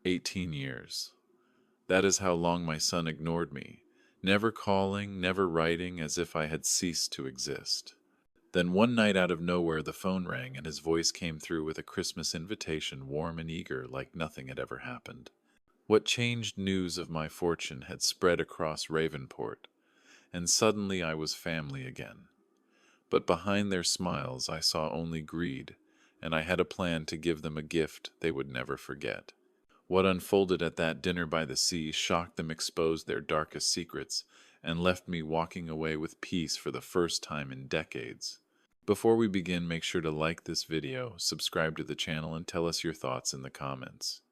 18 years. That is how long my son ignored me, never calling, never writing, as if I had ceased to exist. Then one night out of nowhere the phone rang and his voice came through with a Christmas invitation, warm and eager, like nothing had ever happened. What changed news of my fortune had spread across Ravenport, and suddenly I was family again. But behind their smiles I saw only greed, and I had a plan to give them a gift they would never forget. What unfolded at that dinner by the sea shocked them, exposed their darkest secrets, and left me walking away with peace for the first time in decades. Before we begin, make sure to like this video, subscribe to the channel, and tell us your thoughts in the comments.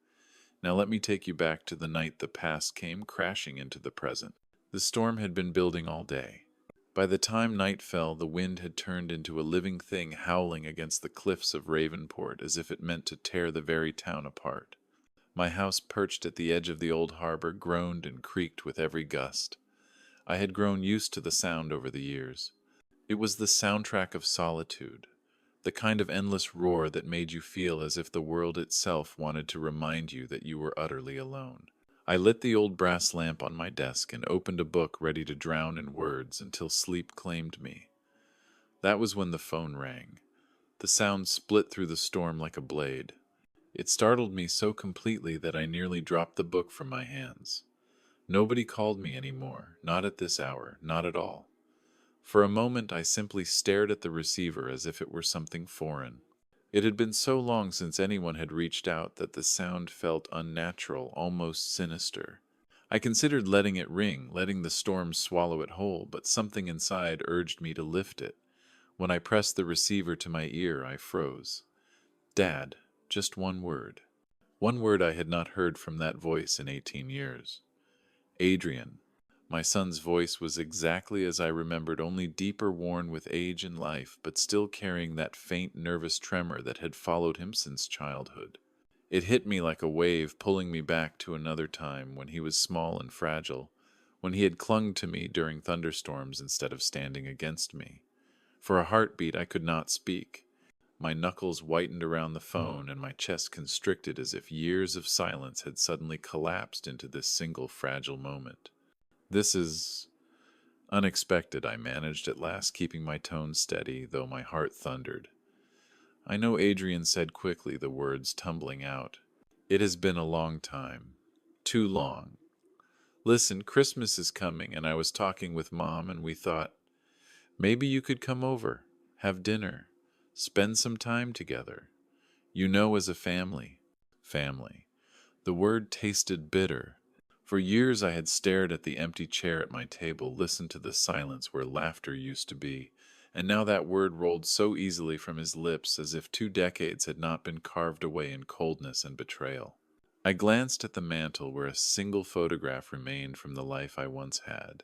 Now let me take you back to the night the past came crashing into the present. The storm had been building all day. By the time night fell, the wind had turned into a living thing, howling against the cliffs of Ravenport as if it meant to tear the very town apart. My house, perched at the edge of the old harbor, groaned and creaked with every gust. I had grown used to the sound over the years. It was the soundtrack of solitude, the kind of endless roar that made you feel as if the world itself wanted to remind you that you were utterly alone. I lit the old brass lamp on my desk and opened a book ready to drown in words until sleep claimed me. That was when the phone rang. The sound split through the storm like a blade. It startled me so completely that I nearly dropped the book from my hands. Nobody called me anymore, not at this hour, not at all. For a moment I simply stared at the receiver as if it were something foreign. It had been so long since anyone had reached out that the sound felt unnatural, almost sinister. I considered letting it ring, letting the storm swallow it whole, but something inside urged me to lift it. When I pressed the receiver to my ear, I froze. Dad. Just one word. One word I had not heard from that voice in 18 years. Adrian. My son's voice was exactly as I remembered, only deeper, worn with age and life, but still carrying that faint, nervous tremor that had followed him since childhood. It hit me like a wave, pulling me back to another time when he was small and fragile, when he had clung to me during thunderstorms instead of standing against me. For a heartbeat I could not speak. My knuckles whitened around the phone and my chest constricted as if years of silence had suddenly collapsed into this single fragile moment. This is unexpected, I managed at last, keeping my tone steady, though my heart thundered. I know, Adrian said quickly, the words tumbling out. It has been a long time. Too long. Listen, Christmas is coming, and I was talking with Mom, and we thought, maybe you could come over, have dinner. Spend some time together. You know, as a family. Family. The word tasted bitter. For years I had stared at the empty chair at my table, listened to the silence where laughter used to be, and now that word rolled so easily from his lips as if 2 decades had not been carved away in coldness and betrayal. I glanced at the mantel where a single photograph remained from the life I once had.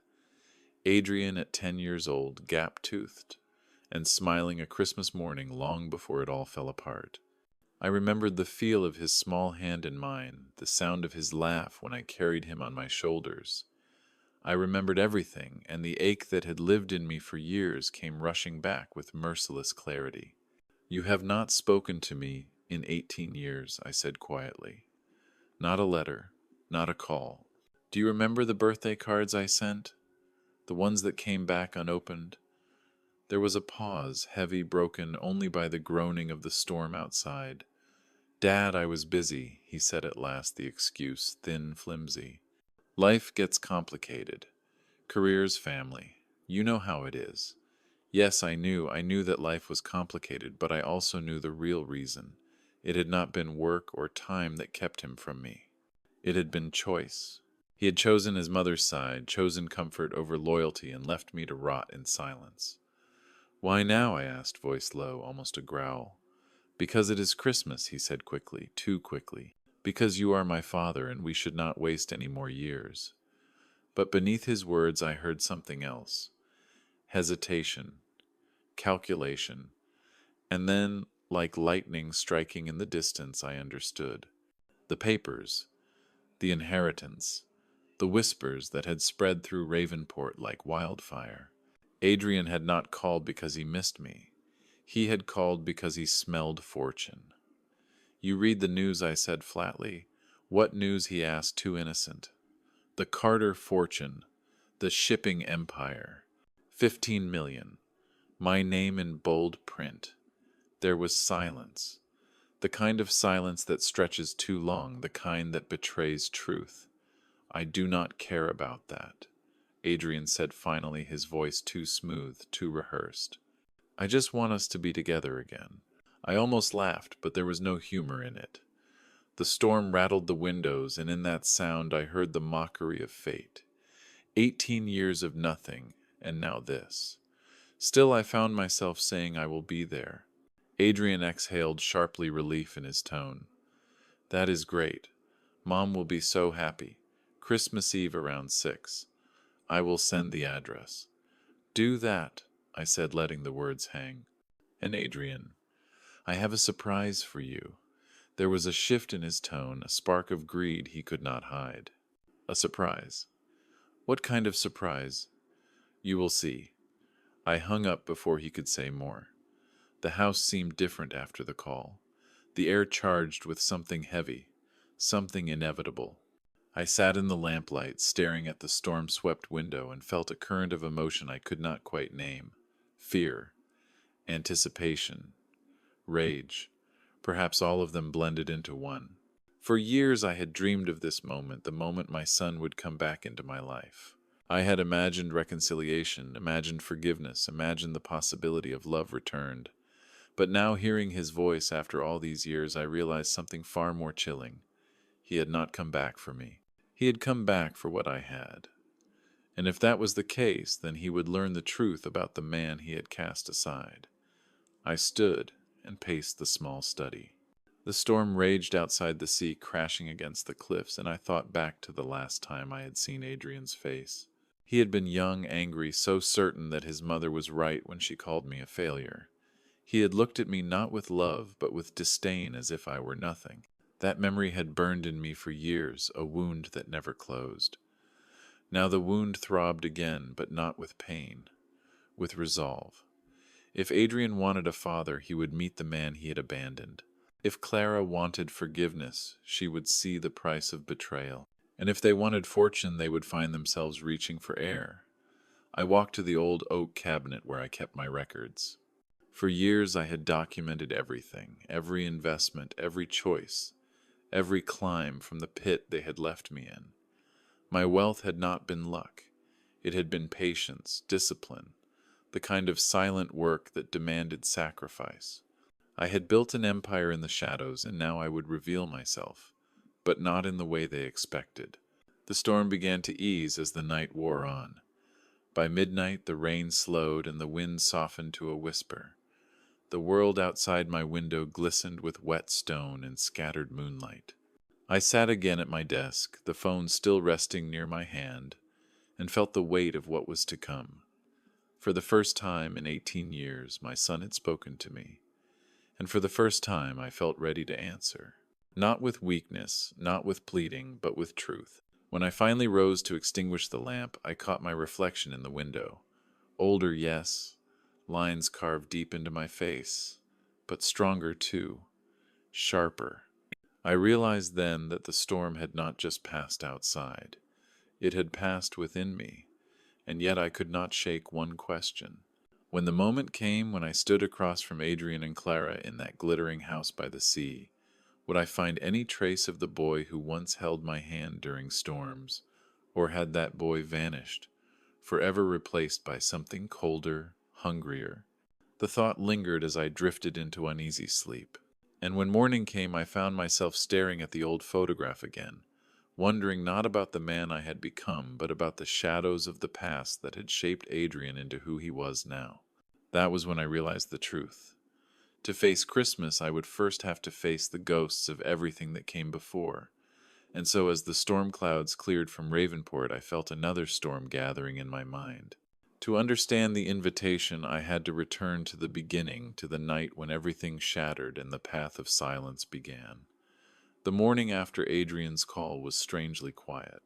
Adrian at 10 years old, gap-toothed, and smiling a Christmas morning long before it all fell apart. I remembered the feel of his small hand in mine, the sound of his laugh when I carried him on my shoulders. I remembered everything, and the ache that had lived in me for years came rushing back with merciless clarity. You have not spoken to me in 18 years, I said quietly. Not a letter, not a call. Do you remember the birthday cards I sent? The ones that came back unopened? There was a pause, heavy, broken only by the groaning of the storm outside. Dad, I was busy, he said at last, the excuse thin, flimsy. Life gets complicated. Careers, family. You know how it is. Yes, I knew that life was complicated, but I also knew the real reason. It had not been work or time that kept him from me. It had been choice. He had chosen his mother's side, chosen comfort over loyalty, and left me to rot in silence. Why now? I asked, voice low, almost a growl. Because it is Christmas, he said quickly, too quickly. Because you are my father, and we should not waste any more years. But beneath his words I heard something else. Hesitation. Calculation. And then, like lightning striking in the distance, I understood. The papers. The inheritance. The whispers that had spread through Ravenport like wildfire. Adrian had not called because he missed me. He had called because he smelled fortune. You read the news, I said flatly. What news, he asked, too innocent. The Carter fortune, the shipping empire, 15 million, my name in bold print. There was silence, the kind of silence that stretches too long, the kind that betrays truth. I do not care about that, Adrian said finally, his voice too smooth, too rehearsed. I just want us to be together again. I almost laughed, but there was no humor in it. The storm rattled the windows, and in that sound I heard the mockery of fate. 18 years of nothing, and now this. Still, I found myself saying I will be there. Adrian exhaled sharply, relief in his tone. That is great. Mom will be so happy. Christmas Eve around 6. I will send the address. Do that, I said, letting the words hang. And Adrian, I have a surprise for you. There was a shift in his tone, a spark of greed he could not hide. A surprise. What kind of surprise? You will see. I hung up before he could say more. The house seemed different after the call. The air charged with something heavy, something inevitable. I sat in the lamplight, staring at the storm-swept window, and felt a current of emotion I could not quite name. Fear, anticipation, rage, perhaps all of them blended into one. For years I had dreamed of this moment, the moment my son would come back into my life. I had imagined reconciliation, imagined forgiveness, imagined the possibility of love returned. But now, hearing his voice after all these years, I realized something far more chilling. He had not come back for me. He had come back for what I had. And if that was the case, then he would learn the truth about the man he had cast aside. I stood and paced the small study. The storm raged outside, the sea crashing against the cliffs, and I thought back to the last time I had seen Adrian's face. He had been young, angry, so certain that his mother was right when she called me a failure. He had looked at me not with love, but with disdain, as if I were nothing. That memory had burned in me for years, a wound that never closed. Now the wound throbbed again, but not with pain, with resolve. If Adrian wanted a father, he would meet the man he had abandoned. If Clara wanted forgiveness, she would see the price of betrayal. And if they wanted fortune, they would find themselves reaching for air. I walked to the old oak cabinet where I kept my records. For years I had documented everything, every investment, every choice, every climb from the pit they had left me in. My wealth had not been luck. It had been patience, discipline, the kind of silent work that demanded sacrifice. I had built an empire in the shadows, and now I would reveal myself, but not in the way they expected. The storm began to ease as the night wore on. By midnight the rain slowed and the wind softened to a whisper. The world outside my window glistened with wet stone and scattered moonlight. I sat again at my desk, the phone still resting near my hand, and felt the weight of what was to come. For the first time in 18 years, my son had spoken to me, and for the first time I felt ready to answer. Not with weakness, not with pleading, but with truth. When I finally rose to extinguish the lamp, I caught my reflection in the window. Older, yes, lines carved deep into my face, but stronger too, sharper. I realized then that the storm had not just passed outside. It had passed within me, and yet I could not shake one question. When the moment came when I stood across from Adrian and Clara in that glittering house by the sea, would I find any trace of the boy who once held my hand during storms, or had that boy vanished, forever replaced by something colder, hungrier? The thought lingered as I drifted into uneasy sleep. And when morning came, I found myself staring at the old photograph again, wondering not about the man I had become, but about the shadows of the past that had shaped Adrian into who he was now. That was when I realized the truth. To face Christmas, I would first have to face the ghosts of everything that came before. And so as the storm clouds cleared from Ravenport, I felt another storm gathering in my mind. To understand the invitation, I had to return to the beginning, to the night when everything shattered and the path of silence began. The morning after Adrian's call was strangely quiet.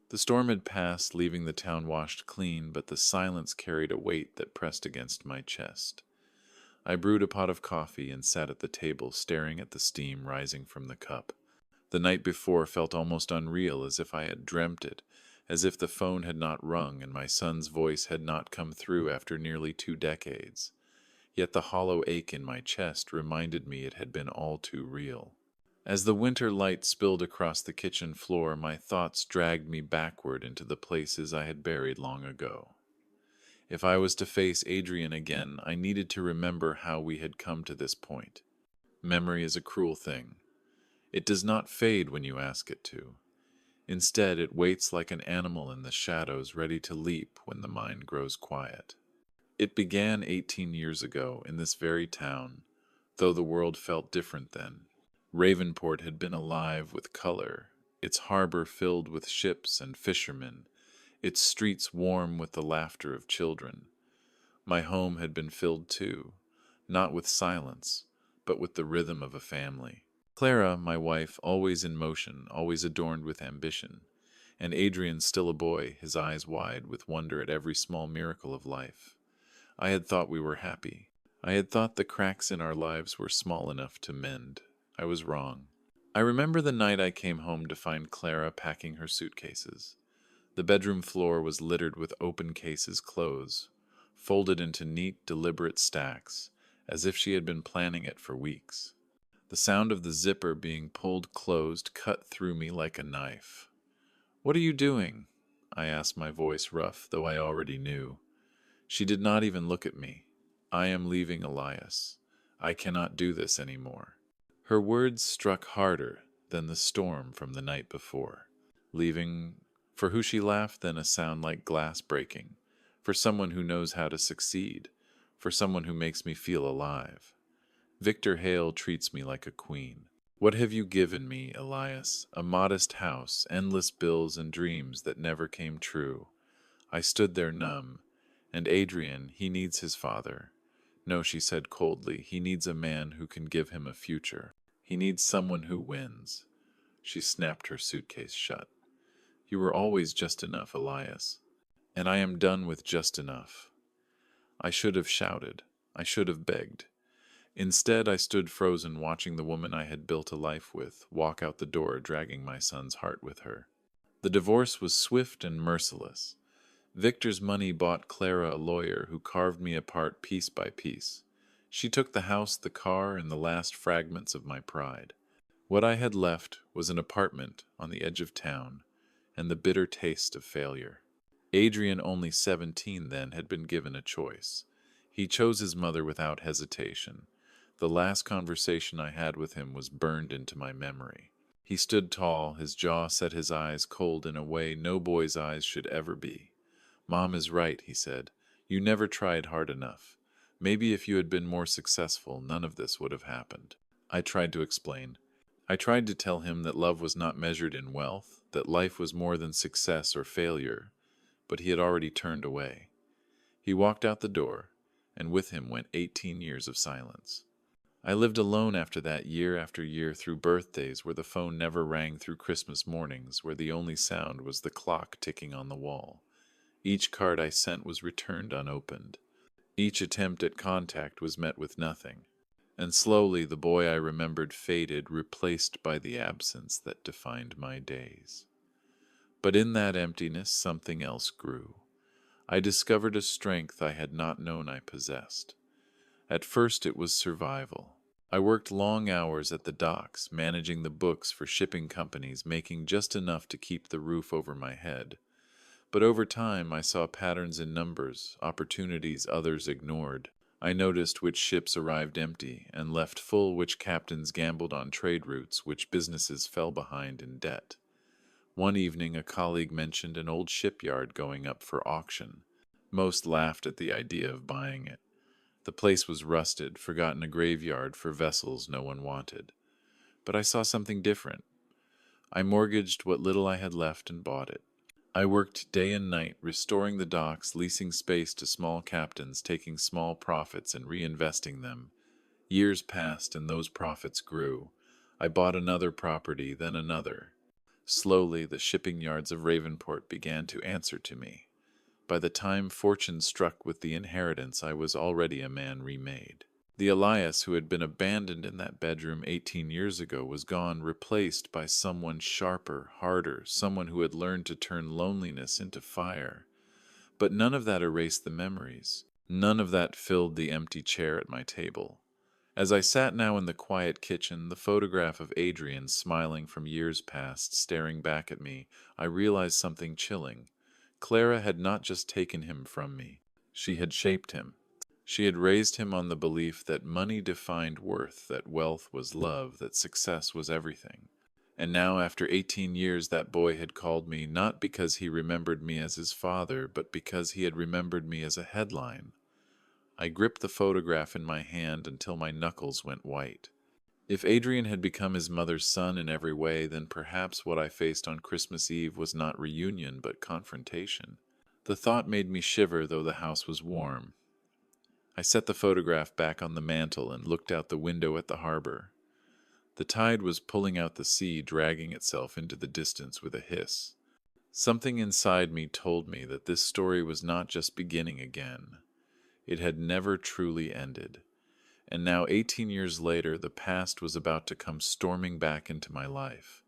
The storm had passed, leaving the town washed clean, but the silence carried a weight that pressed against my chest. I brewed a pot of coffee and sat at the table, staring at the steam rising from the cup. The night before felt almost unreal, as if I had dreamt it, as if the phone had not rung and my son's voice had not come through after nearly 2 decades. Yet the hollow ache in my chest reminded me it had been all too real. As the winter light spilled across the kitchen floor, my thoughts dragged me backward into the places I had buried long ago. If I was to face Adrian again, I needed to remember how we had come to this point. Memory is a cruel thing. It does not fade when you ask it to. Instead, it waits like an animal in the shadows, ready to leap when the mind grows quiet. It began 18 years ago in this very town, though the world felt different then. Ravenport had been alive with color, its harbor filled with ships and fishermen, its streets warm with the laughter of children. My home had been filled too, not with silence, but with the rhythm of a family. Clara, my wife, always in motion, always adorned with ambition, and Adrian still a boy, his eyes wide with wonder at every small miracle of life. I had thought we were happy. I had thought the cracks in our lives were small enough to mend. I was wrong. I remember the night I came home to find Clara packing her suitcases. The bedroom floor was littered with open cases' clothes, folded into neat, deliberate stacks, as if she had been planning it for weeks. The sound of the zipper being pulled closed cut through me like a knife. "What are you doing?" I asked, my voice rough, though I already knew. She did not even look at me. "I am leaving, Elias. I cannot do this anymore." Her words struck harder than the storm from the night before. Leaving, for who she laughed then, a sound like glass breaking, for someone who knows how to succeed, for someone who makes me feel alive. Victor Hale treats me like a queen. What have you given me, Elias? A modest house, endless bills and dreams that never came true. I stood there numb. And Adrian, he needs his father. No, she said coldly, he needs a man who can give him a future. He needs someone who wins. She snapped her suitcase shut. You were always just enough, Elias. And I am done with just enough. I should have shouted. I should have begged. Instead, I stood frozen, watching the woman I had built a life with walk out the door, dragging my son's heart with her. The divorce was swift and merciless. Victor's money bought Clara a lawyer who carved me apart piece by piece. She took the house, the car, and the last fragments of my pride. What I had left was an apartment on the edge of town, and the bitter taste of failure. Adrian, only 17 then, had been given a choice. He chose his mother without hesitation. The last conversation I had with him was burned into my memory. He stood tall, his jaw set, his eyes cold in a way no boy's eyes should ever be. "Mom is right," he said. "You never tried hard enough. Maybe if you had been more successful, none of this would have happened." I tried to explain. I tried to tell him that love was not measured in wealth, that life was more than success or failure, but he had already turned away. He walked out the door, and with him went 18 years of silence. I lived alone after that, year after year, through birthdays where the phone never rang, through Christmas mornings where the only sound was the clock ticking on the wall. Each card I sent was returned unopened. Each attempt at contact was met with nothing. And slowly the boy I remembered faded, replaced by the absence that defined my days. But in that emptiness something else grew. I discovered a strength I had not known I possessed. At first it was survival. I worked long hours at the docks, managing the books for shipping companies, making just enough to keep the roof over my head. But over time I saw patterns in numbers, opportunities others ignored. I noticed which ships arrived empty and left full, which captains gambled on trade routes, which businesses fell behind in debt. One evening a colleague mentioned an old shipyard going up for auction. Most laughed at the idea of buying it. The place was rusted, forgotten, a graveyard for vessels no one wanted. But I saw something different. I mortgaged what little I had left and bought it. I worked day and night, restoring the docks, leasing space to small captains, taking small profits and reinvesting them. Years passed and those profits grew. I bought another property, then another. Slowly, the shipping yards of Ravenport began to answer to me. By the time fortune struck with the inheritance, I was already a man remade. The Elias who had been abandoned in that bedroom 18 years ago was gone, replaced by someone sharper, harder, someone who had learned to turn loneliness into fire. But none of that erased the memories. None of that filled the empty chair at my table. As I sat now in the quiet kitchen, the photograph of Adrian smiling from years past, staring back at me, I realized something chilling. Clara had not just taken him from me. She had shaped him. She had raised him on the belief that money defined worth, that wealth was love, that success was everything. And now, after 18 years, that boy had called me not because he remembered me as his father, but because he had remembered me as a headline. I gripped the photograph in my hand until my knuckles went white. If Adrian had become his mother's son in every way, then perhaps what I faced on Christmas Eve was not reunion, but confrontation. The thought made me shiver, though the house was warm. I set the photograph back on the mantel and looked out the window at the harbor. The tide was pulling out the sea, dragging itself into the distance with a hiss. Something inside me told me that this story was not just beginning again. It had never truly ended. And now, 18 years later, the past was about to come storming back into my life.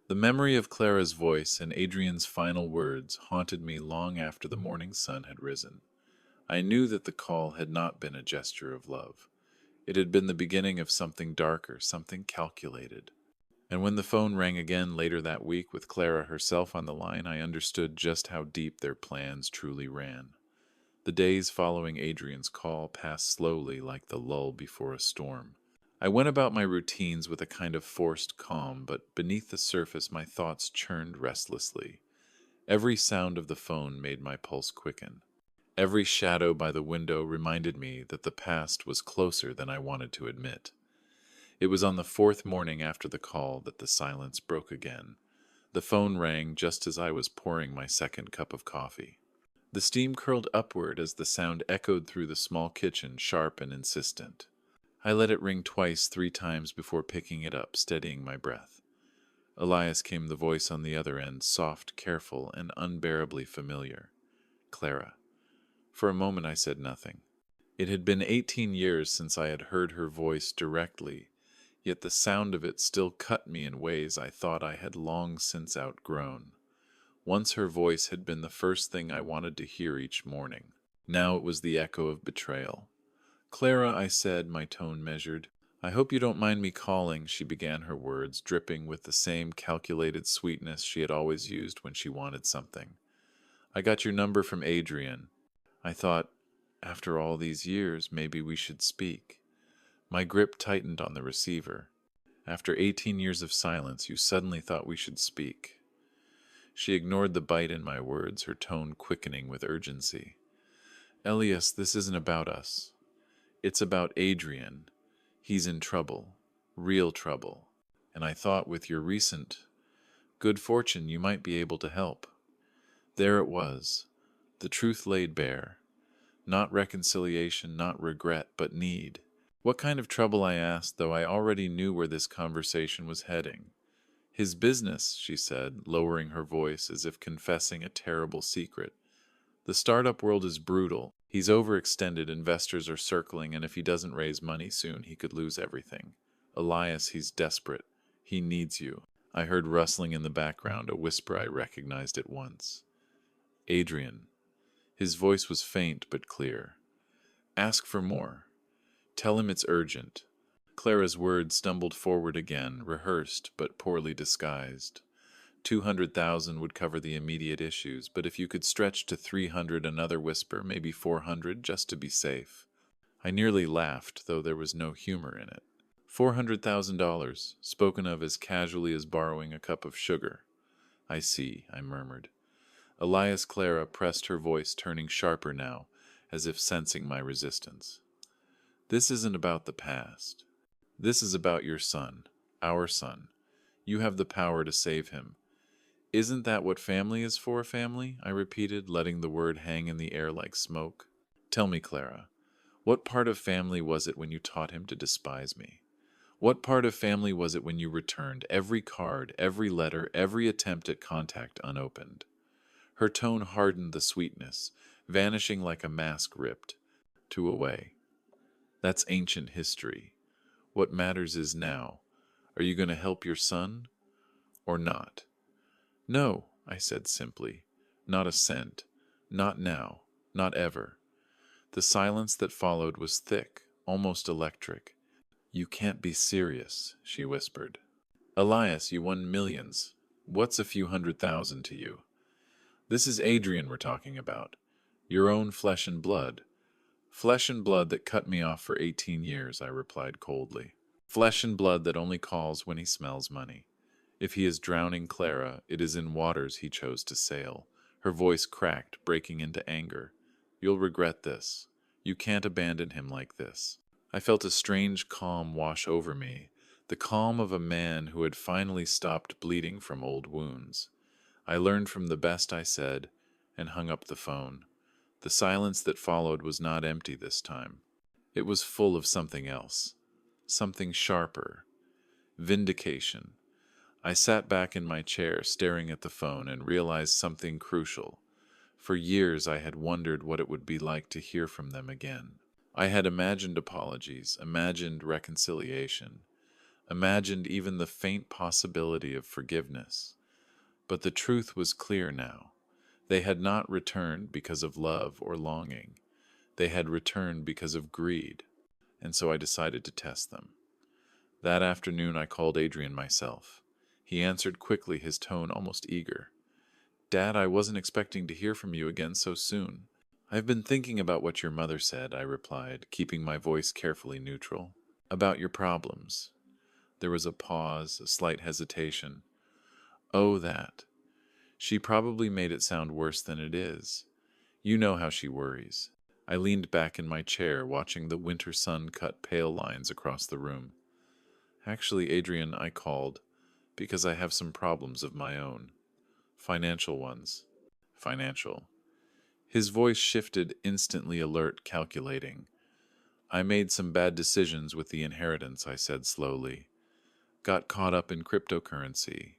The memory of Clara's voice and Adrian's final words haunted me long after the morning sun had risen. I knew that the call had not been a gesture of love. It had been the beginning of something darker, something calculated. And when the phone rang again later that week with Clara herself on the line, I understood just how deep their plans truly ran. The days following Adrian's call passed slowly, like the lull before a storm. I went about my routines with a kind of forced calm, but beneath the surface my thoughts churned restlessly. Every sound of the phone made my pulse quicken. Every shadow by the window reminded me that the past was closer than I wanted to admit. It was on the fourth morning after the call that the silence broke again. The phone rang just as I was pouring my second cup of coffee. The steam curled upward as the sound echoed through the small kitchen, sharp and insistent. I let it ring twice, 3 times before picking it up, steadying my breath. Elias came the voice on the other end, soft, careful, and unbearably familiar. Clara. For a moment I said nothing. It had been 18 years since I had heard her voice directly, yet the sound of it still cut me in ways I thought I had long since outgrown. Once her voice had been the first thing I wanted to hear each morning. Now it was the echo of betrayal. Clara, I said, my tone measured. I hope you don't mind me calling, she began her words, dripping with the same calculated sweetness she had always used when she wanted something. I got your number from Adrian. I thought, after all these years, maybe we should speak. My grip tightened on the receiver. After 18 years of silence, you suddenly thought we should speak. She ignored the bite in my words, her tone quickening with urgency. Elias, this isn't about us. It's about Adrian. He's in trouble. Real trouble. And I thought with your recent good fortune you might be able to help. There it was. The truth laid bare. Not reconciliation, not regret, but need. What kind of trouble, I asked, though I already knew where this conversation was heading. His business, she said, lowering her voice as if confessing a terrible secret. The startup world is brutal. He's overextended, investors are circling, and if he doesn't raise money soon, he could lose everything. Elias, he's desperate. He needs you. I heard rustling in the background, a whisper I recognized at once. Adrian. His voice was faint but clear. Ask for more. Tell him it's urgent. Clara's words stumbled forward again, rehearsed but poorly disguised. 200,000 would cover the immediate issues, but if you could stretch to 300, another whisper, maybe 400, just to be safe. I nearly laughed, though there was no humor in it. $400,000, spoken of as casually as borrowing a cup of sugar. I see, I murmured. Elias Clara pressed her voice, turning sharper now, as if sensing my resistance. This isn't about the past. This is about your son, our son. You have the power to save him. Isn't that what family is for, family? I repeated, letting the word hang in the air like smoke. Tell me, Clara, what part of family was it when you taught him to despise me? What part of family was it when you returned every card, every letter, every attempt at contact unopened? Her tone hardened the sweetness, vanishing like a mask ripped. To away. That's ancient history. What matters is now. Are you going to help your son or not? No, I said simply. Not a cent. Not now. Not ever. The silence that followed was thick, almost electric. You can't be serious, she whispered. Elias, you won millions. What's a few 100,000 to you? This is Adrian we're talking about. Your own flesh and blood. Flesh and blood that cut me off for 18 years, I replied coldly. Flesh and blood that only calls when he smells money. If he is drowning Clara, it is in waters he chose to sail. Her voice cracked, breaking into anger. You'll regret this. You can't abandon him like this. I felt a strange calm wash over me, the calm of a man who had finally stopped bleeding from old wounds. I learned from the best I said, and hung up the phone. The silence that followed was not empty this time. It was full of something else. Something sharper. Vindication. I sat back in my chair, staring at the phone, and realized something crucial. For years I had wondered what it would be like to hear from them again. I had imagined apologies, imagined reconciliation, imagined even the faint possibility of forgiveness. But the truth was clear now. They had not returned because of love or longing. They had returned because of greed, and so I decided to test them. That afternoon I called Adrian myself. He answered quickly, his tone almost eager. Dad, I wasn't expecting to hear from you again so soon. I've been thinking about what your mother said, I replied, keeping my voice carefully neutral. About your problems. There was a pause, a slight hesitation. Oh, that. She probably made it sound worse than it is. You know how she worries. I leaned back in my chair, watching the winter sun cut pale lines across the room. Actually, Adrian, I called because I have some problems of my own. Financial ones. Financial. His voice shifted, instantly alert, calculating. I made some bad decisions with the inheritance, I said slowly. Got caught up in cryptocurrency.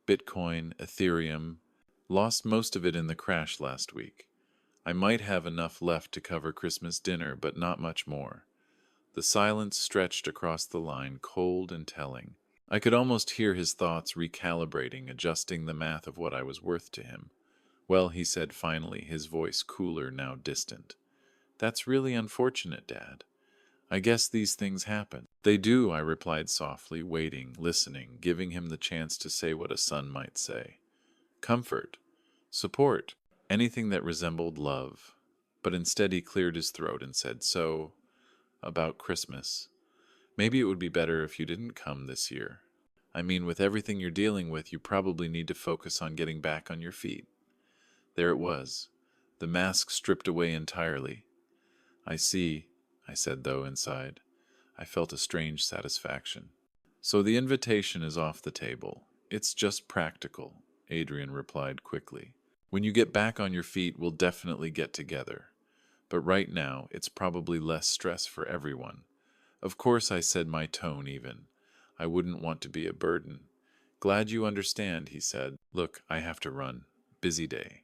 Bitcoin, Ethereum. Lost most of it in the crash last week. I might have enough left to cover Christmas dinner, but not much more. The silence stretched across the line, cold and telling. I could almost hear his thoughts recalibrating, adjusting the math of what I was worth to him. Well, he said finally, his voice cooler, now distant. That's really unfortunate, Dad. I guess these things happen. They do, I replied softly, waiting, listening, giving him the chance to say what a son might say. Comfort. Support. Anything that resembled love. But instead he cleared his throat and said, So, about Christmas. Maybe it would be better if you didn't come this year. I mean, with everything you're dealing with, you probably need to focus on getting back on your feet. There it was, the mask stripped away entirely. I see, I said, though, inside. I felt a strange satisfaction. So the invitation is off the table. It's just practical, Adrian replied quickly. When you get back on your feet, we'll definitely get together. But right now, it's probably less stress for everyone. Of course, I said, my tone even. I wouldn't want to be a burden. Glad you understand, he said. Look, I have to run. Busy day.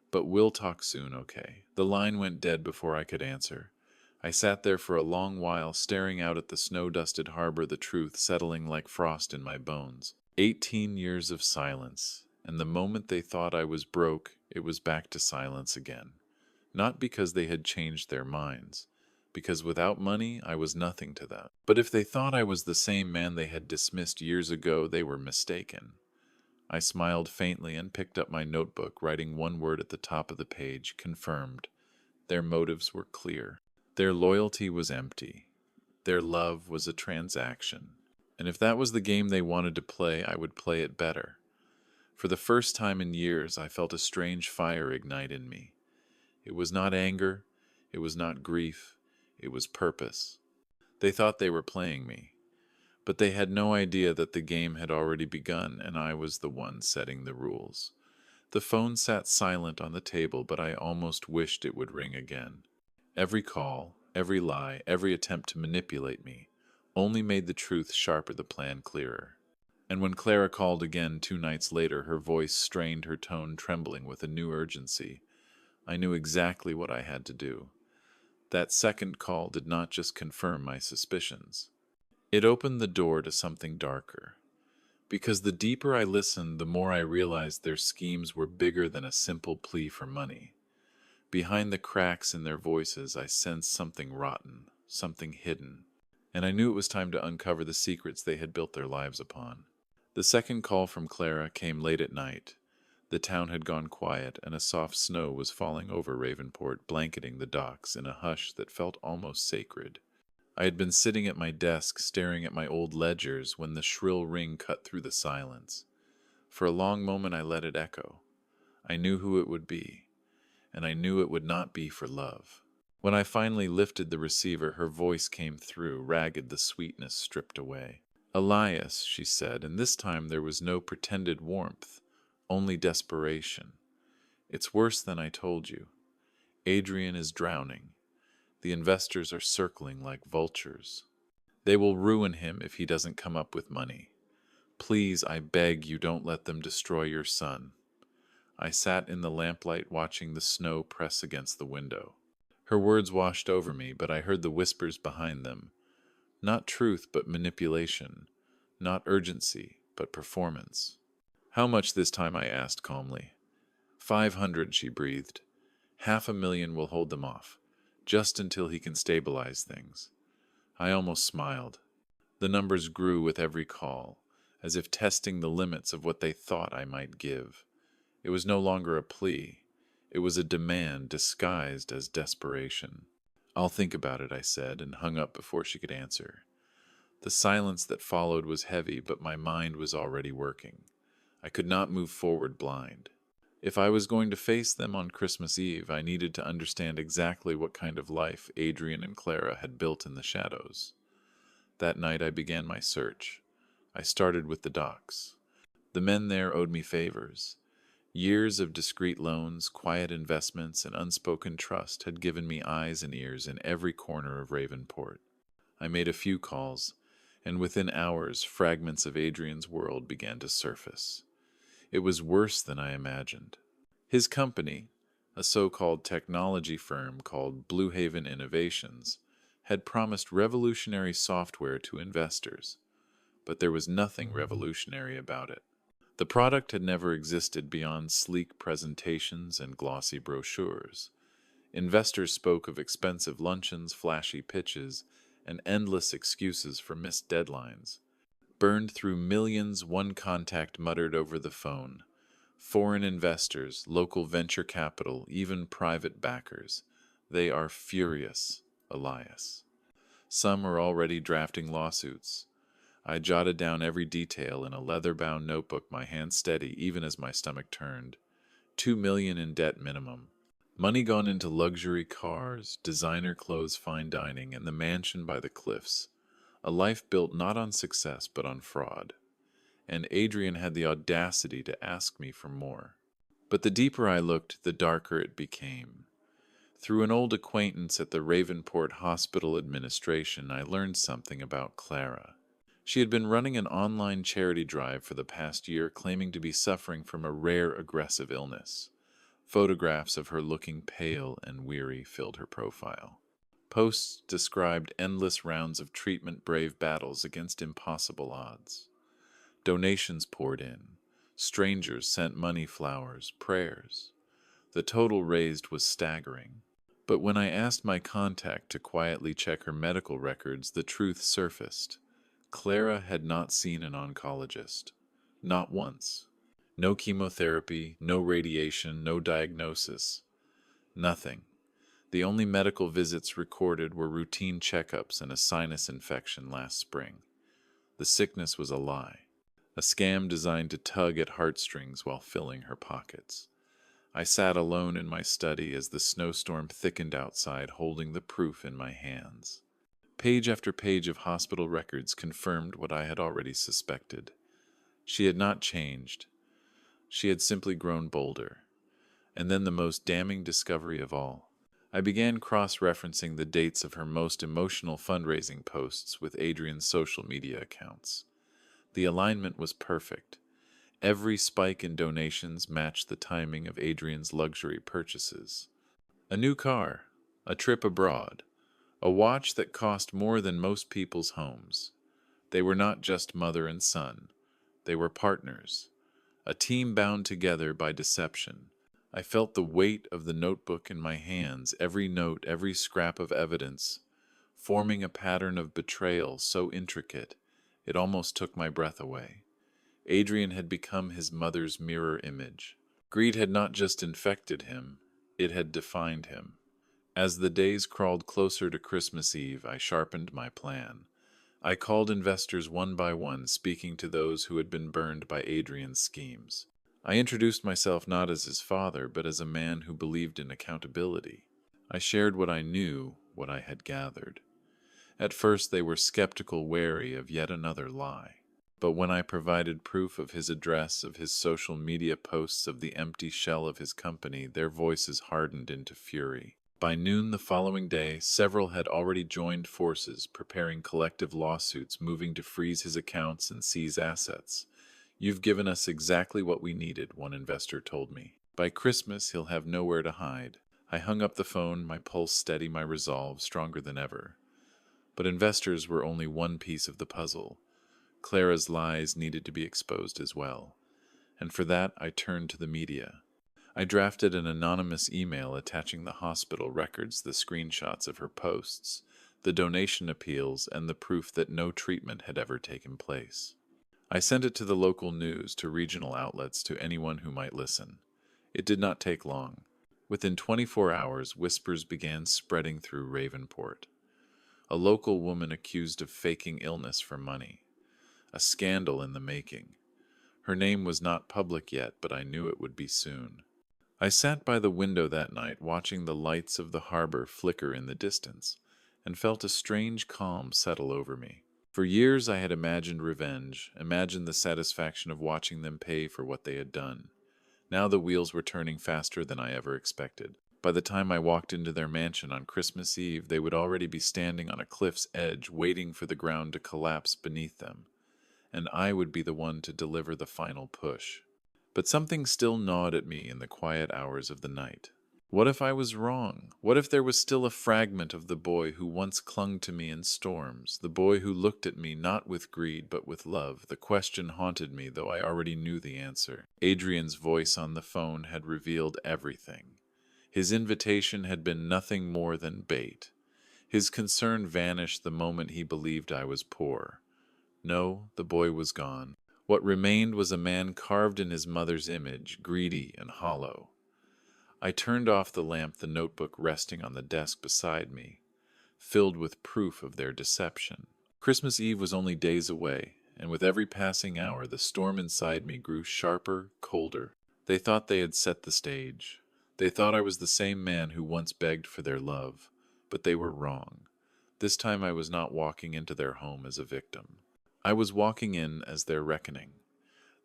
But we'll talk soon, okay? The line went dead before I could answer. I sat there for a long while, staring out at the snow-dusted harbor, the truth settling like frost in my bones. 18 years of silence, and the moment they thought I was broke, it was back to silence again. Not because they had changed their minds, because without money I was nothing to them. But if they thought I was the same man they had dismissed years ago, they were mistaken. I smiled faintly and picked up my notebook, writing one word at the top of the page, confirmed. Their motives were clear. Their loyalty was empty. Their love was a transaction. And if that was the game they wanted to play, I would play it better. For the first time in years, I felt a strange fire ignite in me. It was not anger. It was not grief. It was purpose. They thought they were playing me. But they had no idea that the game had already begun, and I was the one setting the rules. The phone sat silent on the table, but I almost wished it would ring again. Every call, every lie, every attempt to manipulate me only made the truth sharper, the plan clearer. And when Clara called again 2 nights later, her voice strained, her tone trembling with a new urgency. I knew exactly what I had to do. That second call did not just confirm my suspicions. It opened the door to something darker. Because the deeper I listened, the more I realized their schemes were bigger than a simple plea for money. Behind the cracks in their voices, I sensed something rotten, something hidden, and I knew it was time to uncover the secrets they had built their lives upon. The second call from Clara came late at night. The town had gone quiet, and a soft snow was falling over Ravenport, blanketing the docks in a hush that felt almost sacred. I had been sitting at my desk, staring at my old ledgers, when the shrill ring cut through the silence. For a long moment I let it echo. I knew who it would be, and I knew it would not be for love. When I finally lifted the receiver, her voice came through, ragged, the sweetness stripped away. "Elias," she said, and this time there was no pretended warmth, only desperation. "It's worse than I told you. Adrian is drowning. The investors are circling like vultures. They will ruin him if he doesn't come up with money. Please, I beg you, don't let them destroy your son." I sat in the lamplight watching the snow press against the window. Her words washed over me, but I heard the whispers behind them. Not truth, but manipulation. Not urgency, but performance. "How much this time?" I asked calmly. 500, she breathed. "500,000 will hold them off, just until he can stabilize things." I almost smiled. The numbers grew with every call, as if testing the limits of what they thought I might give. It was no longer a plea. It was a demand disguised as desperation. "I'll think about it," I said, and hung up before she could answer. The silence that followed was heavy, but my mind was already working. I could not move forward blind. If I was going to face them on Christmas Eve, I needed to understand exactly what kind of life Adrian and Clara had built in the shadows. That night I began my search. I started with the docks. The men there owed me favors. Years of discreet loans, quiet investments, and unspoken trust had given me eyes and ears in every corner of Ravenport. I made a few calls, and within hours fragments of Adrian's world began to surface. It was worse than I imagined. His company, a so-called technology firm called Blue Haven Innovations, had promised revolutionary software to investors, but there was nothing revolutionary about it. The product had never existed beyond sleek presentations and glossy brochures. Investors spoke of expensive luncheons, flashy pitches, and endless excuses for missed deadlines. Burned through millions, one contact muttered over the phone. "Foreign investors, local venture capital, even private backers. They are furious, Elias." Some are already drafting lawsuits. I jotted down every detail in a leather-bound notebook, my hand steady even as my stomach turned. 2 million in debt minimum. Money gone into luxury cars, designer clothes, fine dining, and the mansion by the cliffs. A life built not on success but on fraud. And Adrian had the audacity to ask me for more. But the deeper I looked, the darker it became. Through an old acquaintance at the Ravenport Hospital Administration, I learned something about Clara. She had been running an online charity drive for the past year, claiming to be suffering from a rare aggressive illness. Photographs of her looking pale and weary filled her profile. Posts described endless rounds of treatment, brave battles against impossible odds. Donations poured in. Strangers sent money, flowers, prayers. The total raised was staggering. But when I asked my contact to quietly check her medical records, the truth surfaced. Clara had not seen an oncologist. Not once. No chemotherapy, no radiation, no diagnosis. Nothing. The only medical visits recorded were routine checkups and a sinus infection last spring. The sickness was a lie. A scam designed to tug at heartstrings while filling her pockets. I sat alone in my study as the snowstorm thickened outside, holding the proof in my hands. Page after page of hospital records confirmed what I had already suspected. She had not changed. She had simply grown bolder. And then the most damning discovery of all. I began cross-referencing the dates of her most emotional fundraising posts with Adrian's social media accounts. The alignment was perfect. Every spike in donations matched the timing of Adrian's luxury purchases. A new car, a trip abroad, a watch that cost more than most people's homes. They were not just mother and son, they were partners, a team bound together by deception. I felt the weight of the notebook in my hands, every note, every scrap of evidence, forming a pattern of betrayal so intricate it almost took my breath away. Adrian had become his mother's mirror image. Greed had not just infected him, it had defined him. As the days crawled closer to Christmas Eve, I sharpened my plan. I called investors one by one, speaking to those who had been burned by Adrian's schemes. I introduced myself not as his father, but as a man who believed in accountability. I shared what I knew, what I had gathered. At first they were skeptical, wary of yet another lie. But when I provided proof of his address, of his social media posts, of the empty shell of his company, their voices hardened into fury. By noon the following day, several had already joined forces, preparing collective lawsuits, moving to freeze his accounts and seize assets. "You've given us exactly what we needed," one investor told me. "By Christmas, he'll have nowhere to hide." I hung up the phone, my pulse steady, my resolve stronger than ever. But investors were only one piece of the puzzle. Clara's lies needed to be exposed as well. And for that, I turned to the media. I drafted an anonymous email attaching the hospital records, the screenshots of her posts, the donation appeals, and the proof that no treatment had ever taken place. I sent it to the local news, to regional outlets, to anyone who might listen. It did not take long. Within 24 hours, whispers began spreading through Ravenport. A local woman accused of faking illness for money. A scandal in the making. Her name was not public yet, but I knew it would be soon. I sat by the window that night, watching the lights of the harbor flicker in the distance, and felt a strange calm settle over me. For years I had imagined revenge, imagined the satisfaction of watching them pay for what they had done. Now the wheels were turning faster than I ever expected. By the time I walked into their mansion on Christmas Eve, they would already be standing on a cliff's edge, waiting for the ground to collapse beneath them. And I would be the one to deliver the final push. But something still gnawed at me in the quiet hours of the night. What if I was wrong? What if there was still a fragment of the boy who once clung to me in storms, the boy who looked at me not with greed but with love? The question haunted me, though I already knew the answer. Adrian's voice on the phone had revealed everything. His invitation had been nothing more than bait. His concern vanished the moment he believed I was poor. No, the boy was gone. What remained was a man carved in his mother's image, greedy and hollow. I turned off the lamp, the notebook resting on the desk beside me, filled with proof of their deception. Christmas Eve was only days away, and with every passing hour the storm inside me grew sharper, colder. They thought they had set the stage. They thought I was the same man who once begged for their love, but they were wrong. This time I was not walking into their home as a victim. I was walking in as their reckoning.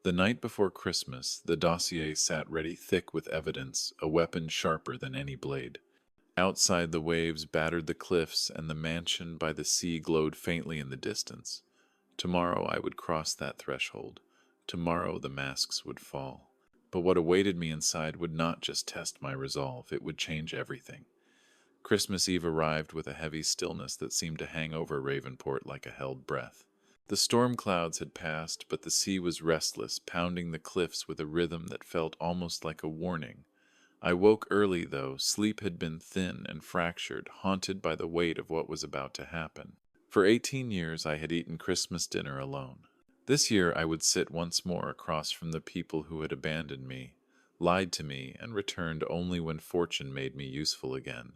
The night before Christmas, the dossier sat ready, thick with evidence, a weapon sharper than any blade. Outside, the waves battered the cliffs, and the mansion by the sea glowed faintly in the distance. Tomorrow I would cross that threshold. Tomorrow the masks would fall. But what awaited me inside would not just test my resolve, it would change everything. Christmas Eve arrived with a heavy stillness that seemed to hang over Ravenport like a held breath. The storm clouds had passed, but the sea was restless, pounding the cliffs with a rhythm that felt almost like a warning. I woke early, though. Sleep had been thin and fractured, haunted by the weight of what was about to happen. For 18 years I had eaten Christmas dinner alone. This year I would sit once more across from the people who had abandoned me, lied to me, and returned only when fortune made me useful again.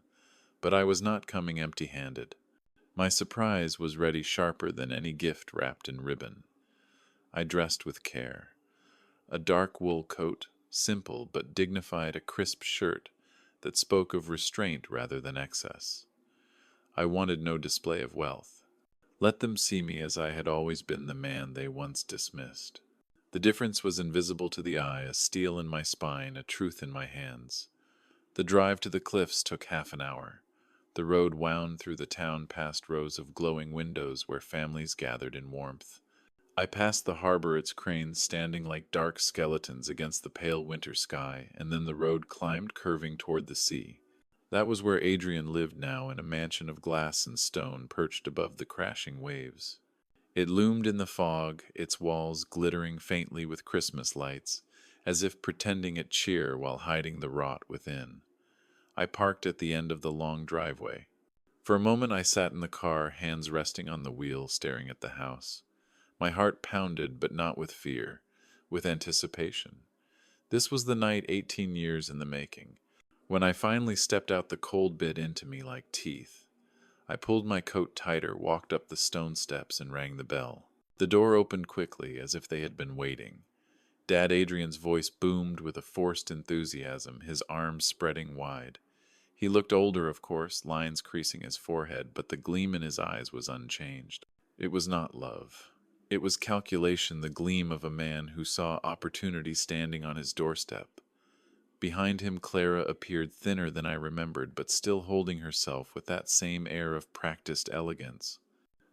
But I was not coming empty-handed. My surprise was ready, sharper than any gift wrapped in ribbon. I dressed with care. A dark wool coat, simple but dignified, a crisp shirt that spoke of restraint rather than excess. I wanted no display of wealth. Let them see me as I had always been, the man they once dismissed. The difference was invisible to the eye, a steel in my spine, a truth in my hands. The drive to the cliffs took half an hour. The road wound through the town past rows of glowing windows where families gathered in warmth. I passed the harbor, its cranes standing like dark skeletons against the pale winter sky, and then the road climbed curving toward the sea. That was where Adrian lived now, in a mansion of glass and stone perched above the crashing waves. It loomed in the fog, its walls glittering faintly with Christmas lights, as if pretending at cheer while hiding the rot within. I parked at the end of the long driveway. For a moment I sat in the car, hands resting on the wheel, staring at the house. My heart pounded, but not with fear, with anticipation. This was the night 18 years in the making. When I finally stepped out, the cold bit into me like teeth. I pulled my coat tighter, walked up the stone steps, and rang the bell. The door opened quickly, as if they had been waiting. Dad Adrian's voice boomed with a forced enthusiasm, his arms spreading wide. He looked older, of course, lines creasing his forehead, but the gleam in his eyes was unchanged. It was not love. It was calculation, the gleam of a man who saw opportunity standing on his doorstep. Behind him, Clara appeared thinner than I remembered, but still holding herself with that same air of practiced elegance.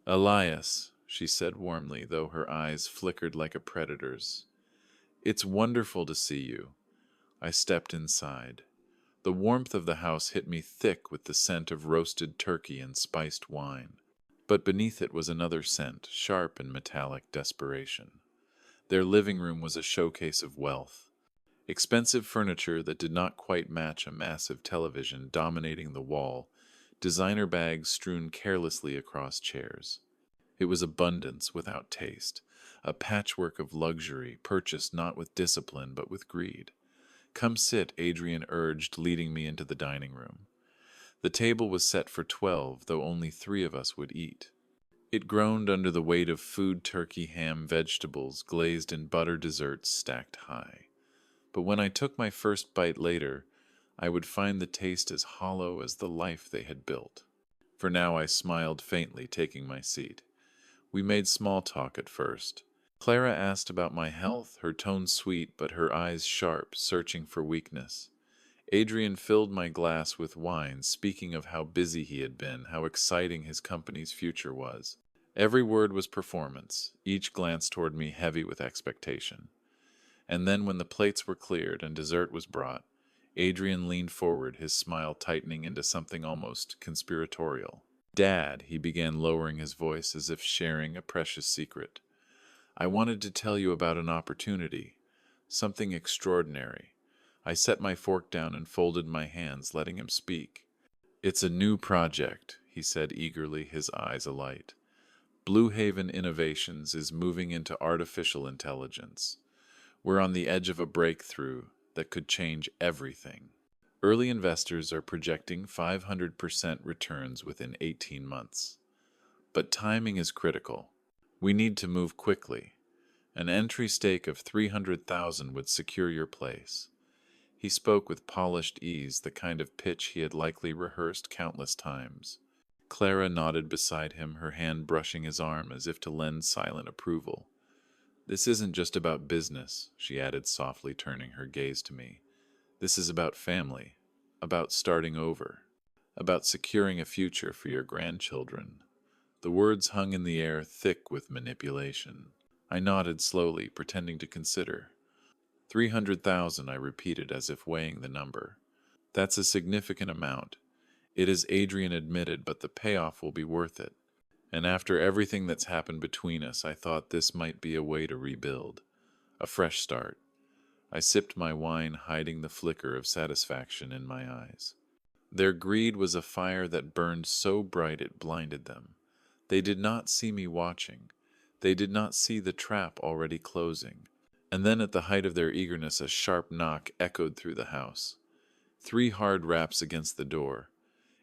"Elias," she said warmly, though her eyes flickered like a predator's. "It's wonderful to see you." I stepped inside. The warmth of the house hit me thick with the scent of roasted turkey and spiced wine. But beneath it was another scent, sharp and metallic desperation. Their living room was a showcase of wealth. Expensive furniture that did not quite match a massive television dominating the wall, designer bags strewn carelessly across chairs. It was abundance without taste, a patchwork of luxury purchased not with discipline but with greed. "Come sit," Adrian urged, leading me into the dining room. The table was set for 12, though only 3 of us would eat. It groaned under the weight of food, turkey, ham, vegetables, glazed in butter, desserts stacked high. But when I took my first bite later, I would find the taste as hollow as the life they had built. For now I smiled faintly, taking my seat. We made small talk at first. Clara asked about my health, her tone sweet but her eyes sharp, searching for weakness. Adrian filled my glass with wine, speaking of how busy he had been, how exciting his company's future was. Every word was performance, each glance toward me heavy with expectation. And then when the plates were cleared and dessert was brought, Adrian leaned forward, his smile tightening into something almost conspiratorial. "Dad," he began, lowering his voice as if sharing a precious secret, "I wanted to tell you about an opportunity, something extraordinary." I set my fork down and folded my hands, letting him speak. "It's a new project," he said eagerly, his eyes alight. "Blue Haven Innovations is moving into artificial intelligence. We're on the edge of a breakthrough that could change everything. Early investors are projecting 500% returns within 18 months. But timing is critical. We need to move quickly. An entry stake of 300,000 would secure your place." He spoke with polished ease, the kind of pitch he had likely rehearsed countless times. Clara nodded beside him, her hand brushing his arm as if to lend silent approval. "This isn't just about business," she added softly, turning her gaze to me. "This is about family, about starting over, about securing a future for your grandchildren." The words hung in the air, thick with manipulation. I nodded slowly, pretending to consider. 300,000, I repeated as if weighing the number. "That's a significant amount. It is," Adrian admitted, "but the payoff will be worth it. And after everything that's happened between us, I thought this might be a way to rebuild. A fresh start." I sipped my wine, hiding the flicker of satisfaction in my eyes. Their greed was a fire that burned so bright it blinded them. They did not see me watching. They did not see the trap already closing. And then at the height of their eagerness, a sharp knock echoed through the house. 3 hard raps against the door.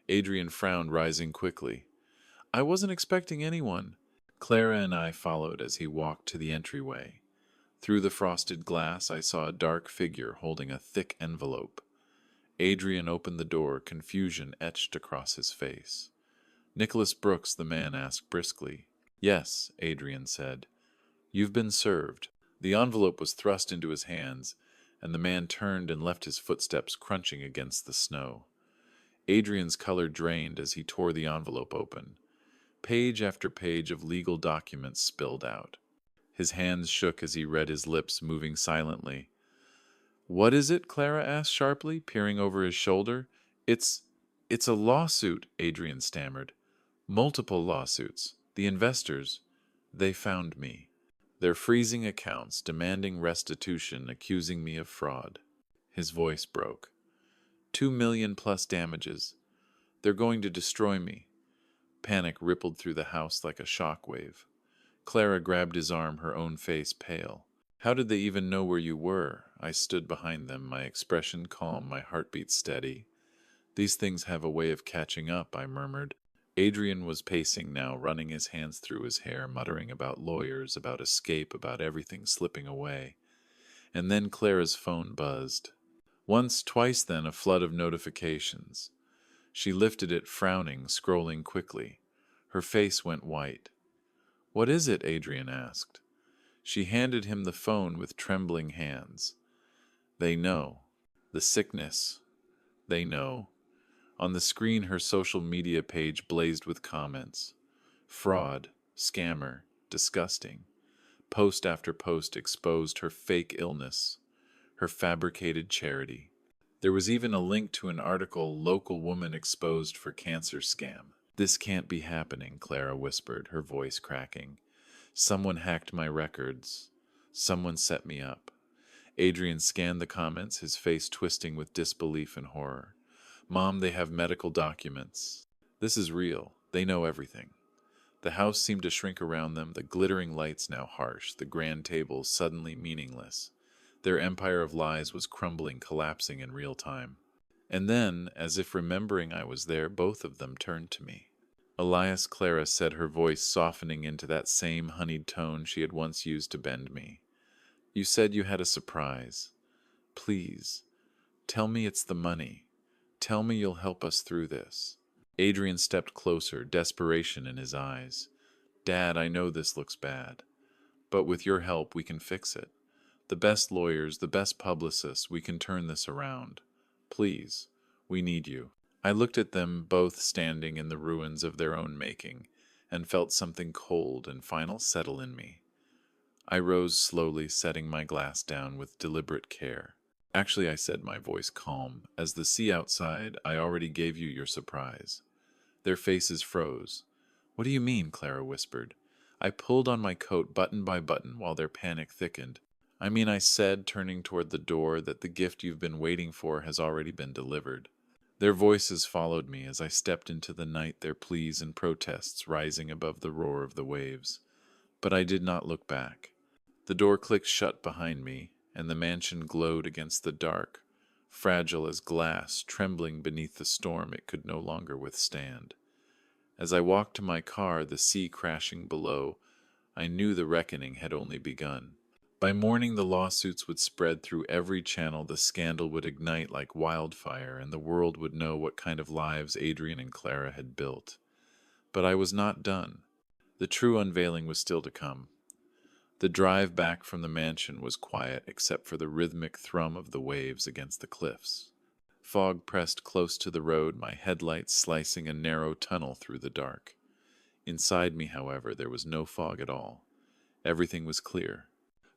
Adrian frowned, rising quickly. "I wasn't expecting anyone." Clara and I followed as he walked to the entryway. Through the frosted glass, I saw a dark figure holding a thick envelope. Adrian opened the door, confusion etched across his face. "Nicholas Brooks?" the man asked briskly. "Yes," Adrian said. "You've been served." The envelope was thrust into his hands, and the man turned and left his footsteps crunching against the snow. Adrian's color drained as he tore the envelope open. Page after page of legal documents spilled out. His hands shook as he read, his lips moving silently. "What is it?" Clara asked sharply, peering over his shoulder. It's It's a lawsuit, Adrian stammered. Multiple lawsuits. The investors, they found me. They're freezing accounts, demanding restitution, accusing me of fraud. His voice broke. 2 million plus damages. They're going to destroy me. Panic rippled through the house like a shockwave. Clara grabbed his arm, her own face pale. How did they even know where you were? I stood behind them, my expression calm, my heartbeat steady. These things have a way of catching up, I murmured. Adrian was pacing now, running his hands through his hair, muttering about lawyers, about escape, about everything slipping away. And then Clara's phone buzzed. Once, twice then, a flood of notifications. She lifted it, frowning, scrolling quickly. Her face went white. What is it? Adrian asked. She handed him the phone with trembling hands. They know. The sickness. They know. On the screen, her social media page blazed with comments. Fraud, scammer, disgusting. Post after post exposed her fake illness, her fabricated charity. There was even a link to an article, Local Woman Exposed for Cancer Scam. This can't be happening, Clara whispered, her voice cracking. Someone hacked my records. Someone set me up. Adrian scanned the comments, his face twisting with disbelief and horror. Mom, they have medical documents. This is real. They know everything. The house seemed to shrink around them, the glittering lights now harsh, the grand tables suddenly meaningless. Their empire of lies was crumbling, collapsing in real time. And then, as if remembering I was there, both of them turned to me. Elias, Clara said, her voice softening into that same honeyed tone she had once used to bend me. You said you had a surprise. Please, tell me it's the money. Tell me you'll help us through this. Adrian stepped closer, desperation in his eyes. Dad, I know this looks bad, but with your help we can fix it. The best lawyers, the best publicists, we can turn this around. Please, we need you. I looked at them both standing in the ruins of their own making, and felt something cold and final settle in me. I rose slowly, setting my glass down with deliberate care. Actually, I said, my voice calm, as the sea outside, I already gave you your surprise. Their faces froze. What do you mean? Clara whispered. I pulled on my coat button by button while their panic thickened. I mean, I said, turning toward the door, that the gift you've been waiting for has already been delivered. Their voices followed me as I stepped into the night, their pleas and protests rising above the roar of the waves. But I did not look back. The door clicked shut behind me, and the mansion glowed against the dark, fragile as glass, trembling beneath the storm it could no longer withstand. As I walked to my car, the sea crashing below, I knew the reckoning had only begun. By morning, the lawsuits would spread through every channel, the scandal would ignite like wildfire, and the world would know what kind of lives Adrian and Clara had built. But I was not done. The true unveiling was still to come. The drive back from the mansion was quiet except for the rhythmic thrum of the waves against the cliffs. Fog pressed close to the road, my headlights slicing a narrow tunnel through the dark. Inside me, however, there was no fog at all. Everything was clear.